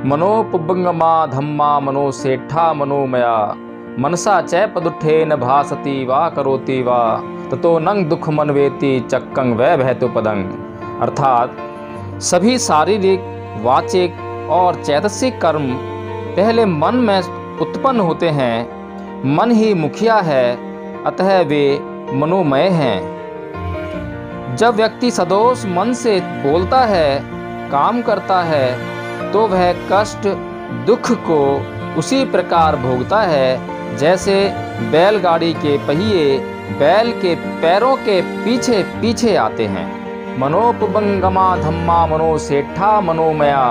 मनोपुब्बंगमा धम्मा मनोसेठा मनोमया मनसा चैपदुठे न भासति वा करोति वा ततो नंग दुख मनवेति चक्कं वै बहतु पदंग। अर्थात सभी शारीरिक, वाचिक और चैतसिक कर्म पहले मन में उत्पन्न होते हैं। मन ही मुखिया है, अतः वे मनोमय हैं। जब व्यक्ति सदोष मन से बोलता है, काम करता है, तो वह कष्ट, दुख को उसी प्रकार भोगता है जैसे बैलगाड़ी के पहिए बैल के पैरों के पीछे पीछे आते हैं। मनोपुबंगमा धम्मा मनोसेठा मनोमया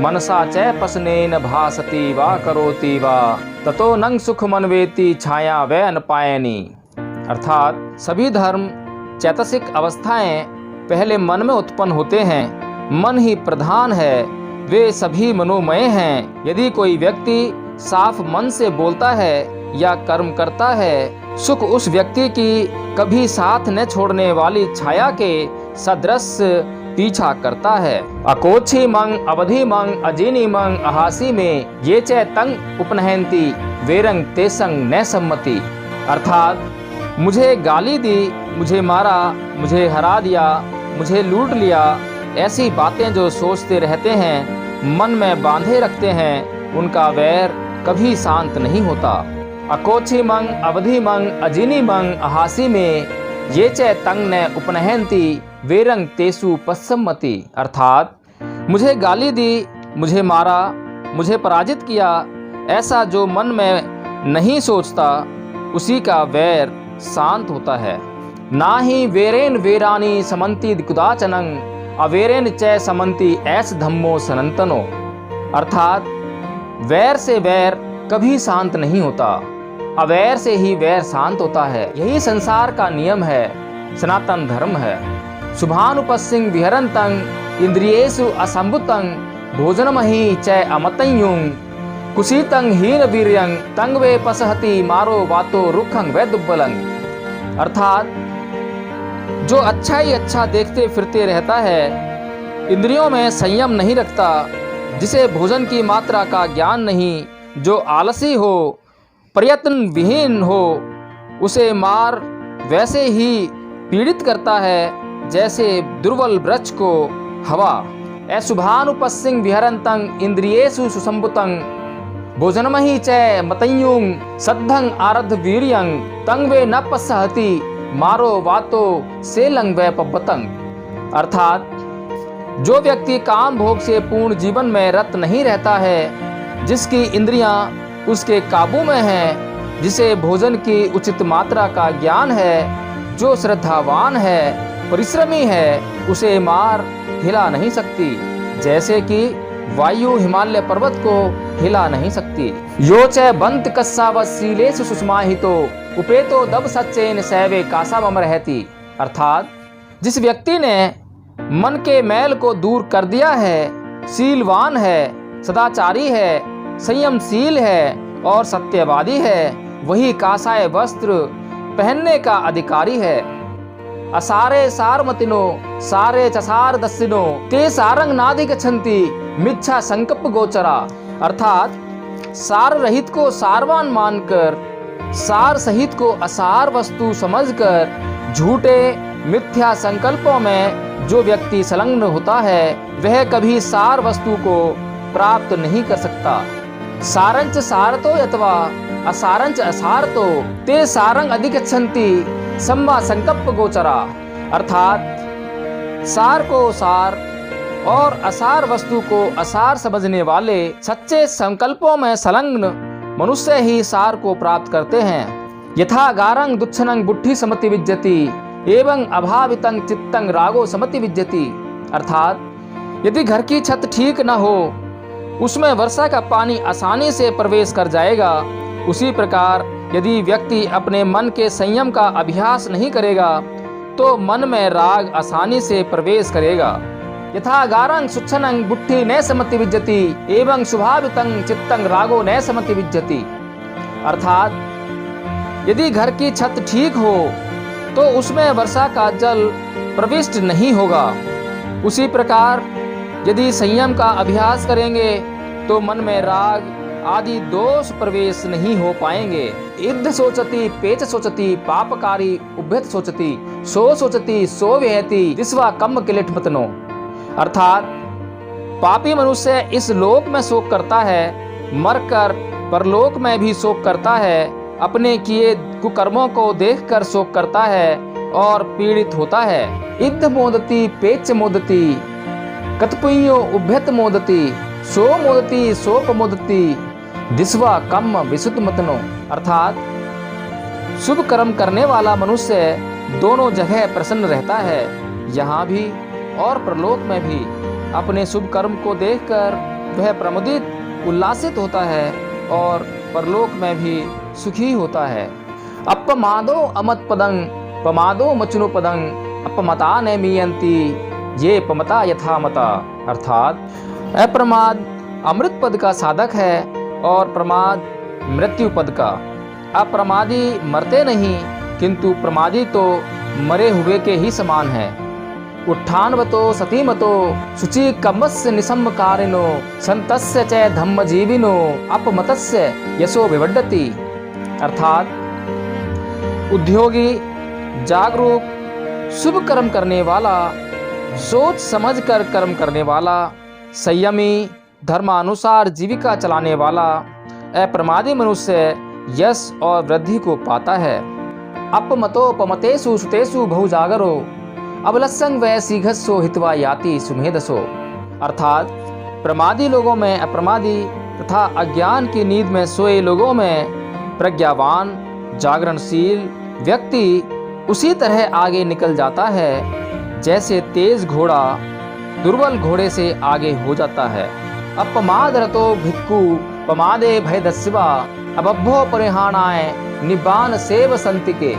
मनसा चैपसनेन भासति वा करोति वा ततो नंग सुख मनवेति छाया वै अनपायनी। अर्थात सभी धर्म, चैतसिक अवस्थाएं पहले मन में उत्पन्न होते हैं। मन ही प्रधान है, वे सभी मनोमय हैं। यदि कोई व्यक्ति साफ मन से बोलता है या कर्म करता है, सुख उस व्यक्ति की कभी साथ न छोड़ने वाली छाया के सदृश पीछा करता है। अकोछि मंग अवधि मंग अजीनी मंग अहासी में ये च तंग उपनहंती वेरंग तेसंग न सम्मति। अर्थात मुझे गाली दी, मुझे मारा, मुझे हरा दिया, मुझे लूट लिया, ऐसी बातें जो सोचते रहते हैं, मन में बांधे रखते हैं, उनका वैर कभी शांत नहीं होता। अकोछि मंग अवधि मंग अजीनी मंग अहासी में ये च तंग न उपनहंती वेरंग तेसु पस्सम्मति। अर्थात मुझे गाली दी, मुझे मारा, मुझे पराजित किया, ऐसा जो मन में नहीं सोचता, उसी का वैर शांत होता है। ना ही वेरेन वेरानी समंती कुदाचनंग अवेरेन च समंती ऐस धम्मो सनंतनो। अर्थात वैर से वैर कभी शांत नहीं होता, अवैर से ही वैर शांत होता है। यही संसार का नियम है, सनातन धर्म है। शुभानुपस्सिंग विहरंतं इंद्रियेषु असंभुतं भोजनमहि च अमतयुं कुशीतं हीन वीर्यं तंग वे पसहति मारो वातो रुखं वै दुब्बलंग। अर्थात जो अच्छा ही अच्छा देखते फिरते रहता है, इंद्रियों में संयम नहीं रखता, जिसे भोजन की मात्रा का ज्ञान नहीं, जो आलसी हो, प्रयत्न विहीन हो, उसे मार वैसे ही पीड़ित करता है जैसे दुर्बल वृक्ष को हवा। अशुभानुपस्सिंग विहरंतं इंद्रियेषु सुसंभुतं भोजनमहि च मतयुं सद्धं आरध वीर्यं तंग वे न पस्सहति मारो वातो सेलंग वै पब्बतंग। अर्थात जो व्यक्ति काम भोग से पूर्ण जीवन में रत नहीं रहता है, जिसकी इंद्रियां उसके काबू में हैं, जिसे भोजन की उचित मात्रा का ज्ञान है, जो श्रद्धावान है, परिश्रमी है, उसे मार हिला नहीं सकती, जैसे कि वायु हिमालय पर्वत को हिला नहीं सकती। यो च बंत कस्सावशीलेषु सुषमाहितो उपेतो दब सच्चेन सैवे कासावम रहती। अर्थात जिस व्यक्ति ने मन के मैल को दूर कर दिया है, शीलवान है, सदाचारी है, संयमशील है और सत्यवादी है, वही कासाय वस्त्र पहनने का अधिकारी है। असारे सारमतिनो सारे चसार दस्सिनो ते सारंग नादि गच्छन्ति मिच्छा संकल्प गोचरा। अर्थात सार रहित को सारवान मानकर, सार सहित को असार वस्तु समझकर झूठे मिथ्या संकल्पों में जो व्यक्ति संलग्न होता है, वह कभी सार वस्तु को प्राप्त नहीं कर सकता। सारंच सारतो अथवा असारंच असारतो ते सारंग अधिगच्छन्ति सम्मा संकल्प गोचरा। अर्थात सार को सार और असार वस्तु को असार समझने वाले सच्चे संकल्पों में संलग्न मनुष्य ही सार को प्राप्त करते हैं। यथा गारंग दुच्छनंग बुद्धि समति विज्जति एवं अभावितं चित्तं रागो समति विज्जति। अर्थात यदि घर की छत ठीक न हो, उसमें वर्षा का पानी आसानी से प्रवेश कर जाएगा, उसी प्रकार यदि व्यक्ति अपने मन के संयम का अभ्यास नहीं करेगा, तो मन में राग आसानी से प्रवेश करेगा। यथा गारंग सुच्छनंग बुद्धि न समति विज्जति एवं शुभावितं चित्तं रागो न समति विज्जति। अर्थात यदि घर की छत ठीक हो तो उसमें वर्षा का जल प्रविष्ट नहीं होगा। उसी प्रकार यदि संयम का अभ्यास करेंगे तो मन में राग आदि दोष प्रवेश नहीं हो पाएंगे। इद्ध सोचती पेच सोचती पापकारी उभ्यत सोचती सो सोचती सो विहति दिस्वा कम किलिठ मतनो। अर्थात पापी मनुष्य इस लोक में शोक करता है, मरकर परलोक में भी शोक करता है, अपने किए कुकर्मों को देखकर शोक करता है और पीड़ित होता है। इद्ध मोदती पेच मोदती कतपुयो उभ्यत मोदती सो मोदती शोक मोदती दिस्वा कम विशुद्ध मतनो। अर्थात शुभ कर्म करने वाला मनुष्य दोनों जगह प्रसन्न रहता है, यहाँ भी और परलोक में भी। अपने शुभ कर्म को देखकर वह प्रमुदित उल्लासित होता है और परलोक में भी सुखी होता है। अपमादो अमत पदंग पमादो मचनो पदंग अपमता न मीयंती ये पमता यथामता। अर्थात अप्रमाद अमृत पद का साधक है और प्रमाद मृत्यु पद का। अप्रमादी मरते नहीं, किंतु प्रमादी तो मरे हुए के ही समान है। उत्थानवतो सतीमतो शुचि कमस्य निसम्मकारिनो संतस्य च धम्मजीविनो अपमतस्य यशो विवड्डति। अर्थात उद्योगी, जागरूक, शुभ कर्म करने वाला, सोच समझकर कर्म करने वाला, संयमी, धर्मानुसार जीविका चलाने वाला अप्रमादी मनुष्य यश और वृद्धि को पाता है। अपमतो पमतेषु सुतेषु बहुजागरो अबलसंग वै शीघ्रसो हित्वा याति सुमेधसो। अर्थात प्रमादी लोगों में अप्रमादी तथा अज्ञान की नींद में सोए लोगों में प्रज्ञावान जागरणशील व्यक्ति उसी तरह आगे निकल जाता है जैसे तेज घोड़ा दुर्बल घोड़े से आगे हो जाता है। अपमाद रतो भिक्खु पमादे भयदस्वा अबभ्यो परिहाणाय निबान सेव संतिके।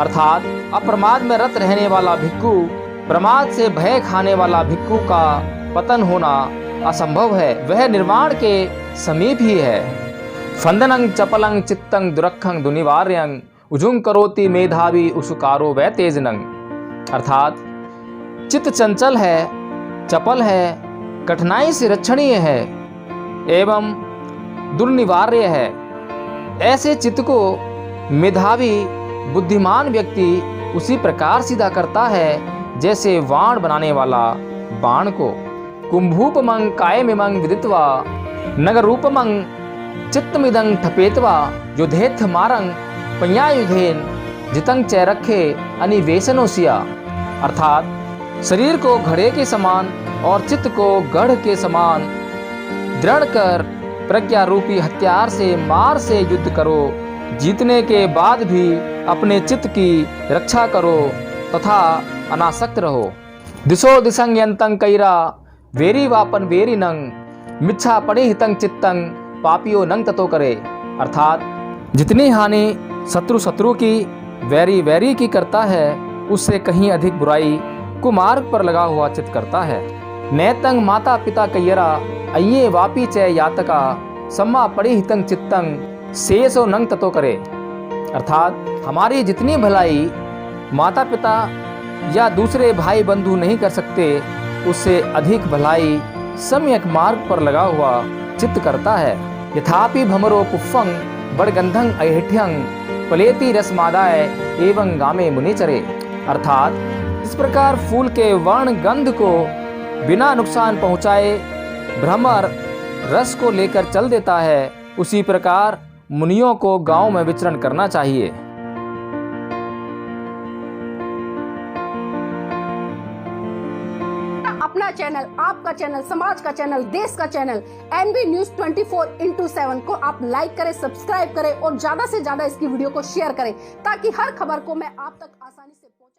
अर्थात अप्रमाद में रत रहने वाला भिक्खु, प्रमाद से भय खाने वाला भिक्खु का पतन होना असंभव है, वह निर्वाण के समीप ही है। फंदनं चपलं चित्तं दुरखं दुनिवार्यं उजुंग करोति मेधावी उसुकारो वै तेजनं। अर्थात चित्त चंचल है, चपल है, कठिनाई से रक्षणीय है एवं दुर्निवार्य है। ऐसे चित्त को मेधावी बुद्धिमान व्यक्ति उसी प्रकार सीधा करता है जैसे वाण बनाने वाला बाण को। कुंभूपमं कायमिमं विदित्वा नगरूपमं चित्तमिदं ठपेत्वा युधेथ मारं पञ्यायुधेन जितं च रखे अनिवेशनोसिया। अर्थात शरीर को घड़े के समान और चित्त को गढ़ के समान दृढ़ कर प्रज्ञा रूपी हथियार से मार से युद्ध करो, जीतने के बाद भी अपने चित्त की रक्षा करो तथा अनासक्त रहो। दिशो दिशं यंतं कैरा वेरी वापन वेरी नंग मिच्छा पड़े हितं चित्तं पापियो नंग ततो करे। अर्थात जितनी हानि शत्रु की वैरी वैरी की करता है, उससे कहीं अधिक बुराई कुमार्ग पर लगा हुआ चित्त करता है। नैतंग माता पिता कैयरा अये वापी च यातका सम्मा पड़े हितं चित्तं शेषो नंग ततो करे। अर्थात हमारी जितनी भलाई माता पिता या दूसरे भाई बंधु नहीं कर सकते, उससे अधिक भलाई सम्यक मार्ग पर लगा हुआ चित्त करता है। यथापि भमरो पुफ्फं बड़गंधं अहिठ्यं पलेति रसमादाय एवं गामे मुनिचरे। अर्थात इस प्रकार फूल के वर्ण गंध को बिना नुकसान पहुँचाए भ्रमर रस को लेकर चल देता है, उसी प्रकार मुनियों को गांव में विचरण करना चाहिए। अपना चैनल, आपका चैनल, समाज का चैनल, देश का चैनल NB News 24/7 को आप लाइक करें, सब्सक्राइब करें और ज्यादा से ज्यादा इसकी वीडियो को शेयर करें ताकि हर खबर को मैं आप तक आसानी से पहुंचा